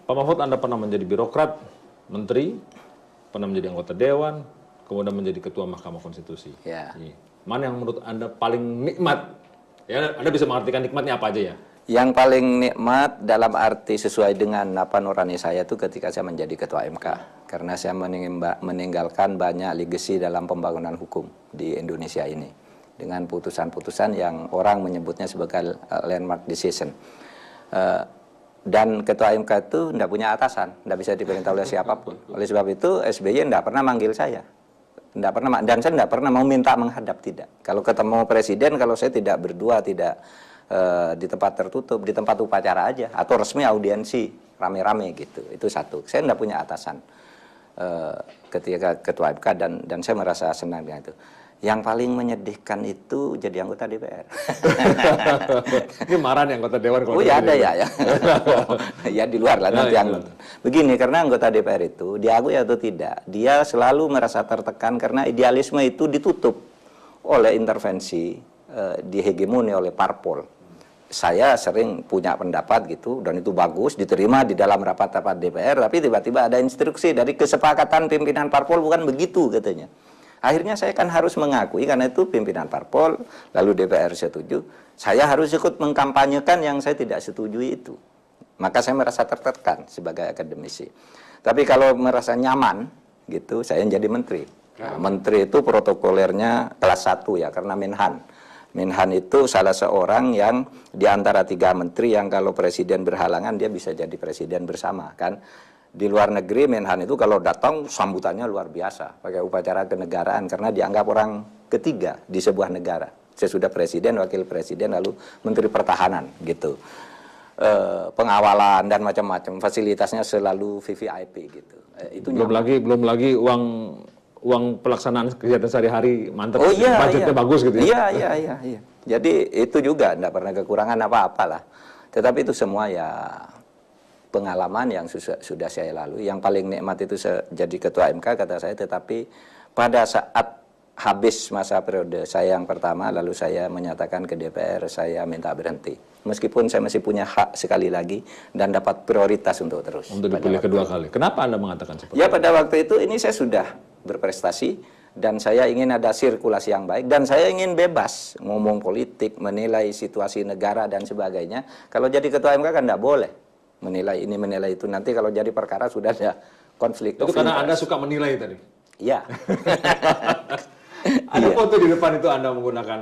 Pak Mahfud, Anda pernah menjadi birokrat, menteri, pernah menjadi anggota dewan, kemudian menjadi ketua Mahkamah Konstitusi. Ya. Mana yang menurut Anda paling nikmat? Ya, Anda bisa mengartikan nikmatnya apa aja ya? Yang paling nikmat dalam arti sesuai dengan apa nurani saya itu ketika saya menjadi ketua MK. Karena saya meninggalkan banyak legacy dalam pembangunan hukum di Indonesia ini. Dengan putusan-putusan yang orang menyebutnya sebagai landmark decision. Dan ketua MK itu tidak punya atasan, tidak bisa diperintah oleh siapapun. Oleh sebab itu SBY tidak pernah manggil saya. Tidak pernah, dan saya tidak pernah mau minta menghadap, tidak. Kalau ketemu presiden, kalau saya tidak berdua, tidak di tempat tertutup, di tempat upacara aja, atau resmi audiensi, rame-rame gitu. Itu satu. Saya tidak punya atasan ketika ketua MK, dan saya merasa senang dengan itu. Yang paling menyedihkan itu jadi anggota DPR. Ini marah nih anggota dewan. Oh ya ada ya. Ya di luar lah nanti yang nonton. Begini, karena anggota DPR itu, diakui atau tidak, dia selalu merasa tertekan karena idealisme itu ditutup oleh intervensi, dihegemoni oleh parpol. Saya sering punya pendapat gitu, dan itu bagus, diterima di dalam rapat-rapat DPR, tapi tiba-tiba ada instruksi dari kesepakatan pimpinan parpol, bukan begitu katanya. Akhirnya saya kan harus mengakui, karena itu pimpinan parpol, lalu DPR setuju, saya harus ikut mengkampanyekan yang saya tidak setuju itu. Maka saya merasa tertekan sebagai akademisi. Tapi kalau merasa nyaman, gitu, saya jadi menteri. Nah, menteri itu protokolernya kelas 1 ya, karena Menhan. Menhan itu salah seorang yang di antara 3 menteri yang kalau presiden berhalangan, dia bisa jadi presiden bersama, kan. Di luar negeri Menhan itu kalau datang sambutannya luar biasa, pakai upacara kenegaraan karena dianggap orang ketiga di sebuah negara. Sesudah presiden, wakil presiden, lalu menteri pertahanan gitu. Pengawalan dan macam-macam, fasilitasnya selalu VVIP gitu. Itu belum lagi uang pelaksanaan kegiatan sehari-hari mantap. Oh iya, budgetnya bagus gitu ya. Iya. Jadi itu juga enggak pernah kekurangan apa-apalah. Tetapi itu semua ya pengalaman yang sudah saya lalui. Yang paling nikmat itu jadi ketua MK kata saya, tetapi pada saat habis masa periode saya yang pertama, lalu saya menyatakan ke DPR saya minta berhenti. Meskipun saya masih punya hak sekali lagi dan dapat prioritas untuk terus. Untuk dipilih kedua kali. Kenapa Anda mengatakan seperti itu? Ya pada waktu itu ini saya sudah berprestasi dan saya ingin ada sirkulasi yang baik dan saya ingin bebas ngomong politik, menilai situasi negara dan sebagainya. Kalau jadi ketua MK kan tidak boleh menilai ini, menilai itu. Nanti kalau jadi perkara sudah ada konflik. Itu karena Anda suka menilai tadi? Iya. Ada foto di depan itu Anda menggunakan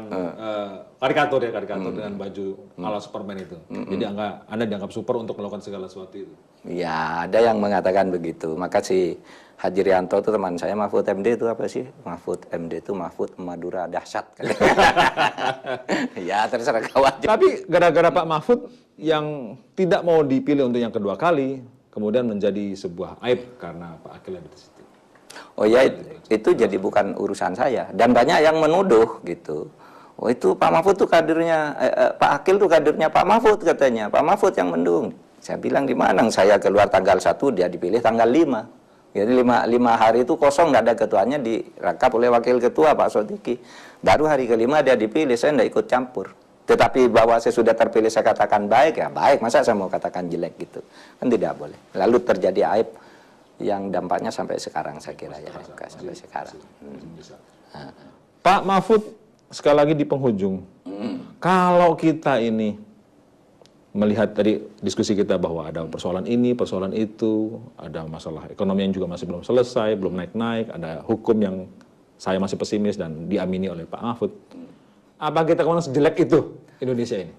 karikatur dengan baju ala Superman itu. Jadi Anda dianggap super untuk melakukan segala sesuatu itu. Ya, ada yang mengatakan begitu. Maka si Haji Rianto itu teman saya, Mahfud MD itu apa sih? Mahfud MD itu Mahfud Madura dahsyat. Ya, terserah kawan. Tapi gara-gara Pak Mahfud yang tidak mau dipilih untuk yang kedua kali, kemudian menjadi sebuah aib karena Pak Akil ada di situ. Oh ya, itu jadi bukan urusan saya. Dan banyak yang menuduh gitu. Oh itu Pak Mahfud tuh kadernya, Pak Akil tuh kadernya Pak Mahfud katanya. Pak Mahfud yang mendukung. Saya bilang di mana? Saya keluar tanggal 1, dia dipilih tanggal 5. Jadi 5 hari itu kosong, nggak ada ketuanya, dirangkap oleh wakil ketua Pak Sodiki. Baru hari ke-5 dia dipilih, saya nggak ikut campur. Tetapi bahwa saya sudah terpilih saya katakan baik, ya baik. Masa saya mau katakan jelek gitu? Kan tidak boleh. Lalu terjadi aib yang dampaknya sampai sekarang saya kira ya, sampai sekarang. Pak Mahfud sekali lagi di penghujung. Kalau kita ini melihat tadi diskusi kita bahwa ada persoalan ini, persoalan itu, ada masalah ekonomi yang juga masih belum selesai, belum naik-naik, ada hukum yang saya masih pesimis dan diamini oleh Pak Mahfud. Apa kita kemudian sejelek itu Indonesia ini?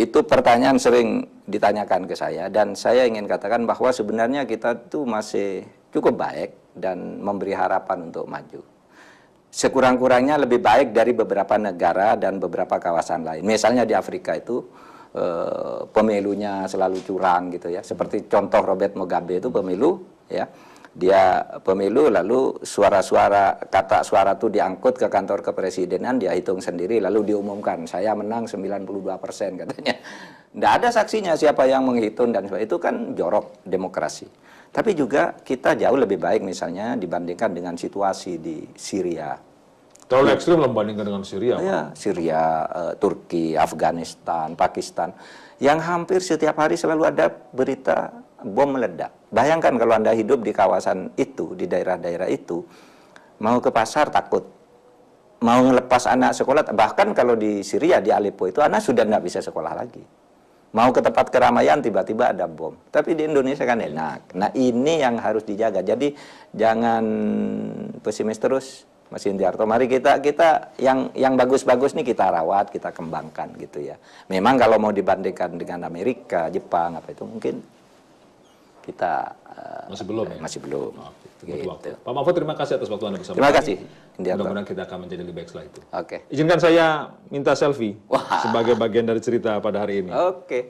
Itu pertanyaan sering ditanyakan ke saya dan saya ingin katakan bahwa sebenarnya kita tuh masih cukup baik dan memberi harapan untuk maju. Sekurang-kurangnya lebih baik dari beberapa negara dan beberapa kawasan lain. Misalnya di Afrika itu pemilunya selalu curang gitu ya. Seperti contoh Robert Mugabe itu pemilu ya. Dia pemilu lalu suara-suara, kata suara itu diangkut ke kantor kepresidenan, dia hitung sendiri lalu diumumkan saya menang 92% katanya. Tidak ada saksinya siapa yang menghitung dan sebagainya. Itu kan jorok demokrasi. Tapi juga kita jauh lebih baik misalnya dibandingkan dengan situasi di Syria. Terlalu ekstrim membandingkan dengan Syria. Ya, Syria, Turki, Afghanistan, Pakistan. Yang hampir setiap hari selalu ada berita bom meledak. Bayangkan kalau Anda hidup di kawasan itu, di daerah-daerah itu, mau ke pasar takut, mau ngelepas anak sekolah, bahkan kalau di Syria, di Aleppo itu anak sudah nggak bisa sekolah lagi. Mau ke tempat keramaian tiba-tiba ada bom. Tapi di Indonesia kan enak. Nah ini yang harus dijaga. Jadi jangan pesimis terus, Mas Indiarto. Mari kita yang bagus-bagus nih kita rawat, kita kembangkan gitu ya. Memang kalau mau dibandingkan dengan Amerika, Jepang apa itu mungkin kita Masih belum ya? masih belum. Butuh Gitu. waktu. Pak Mahfud, terima kasih atas waktu Anda bersama Terima kami. kasih, Indiarto. Mudah-mudahan kita akan menjadi lebih baik setelah itu. Oke. Izinkan saya minta selfie Wah. sebagai bagian dari cerita pada hari ini. Oke.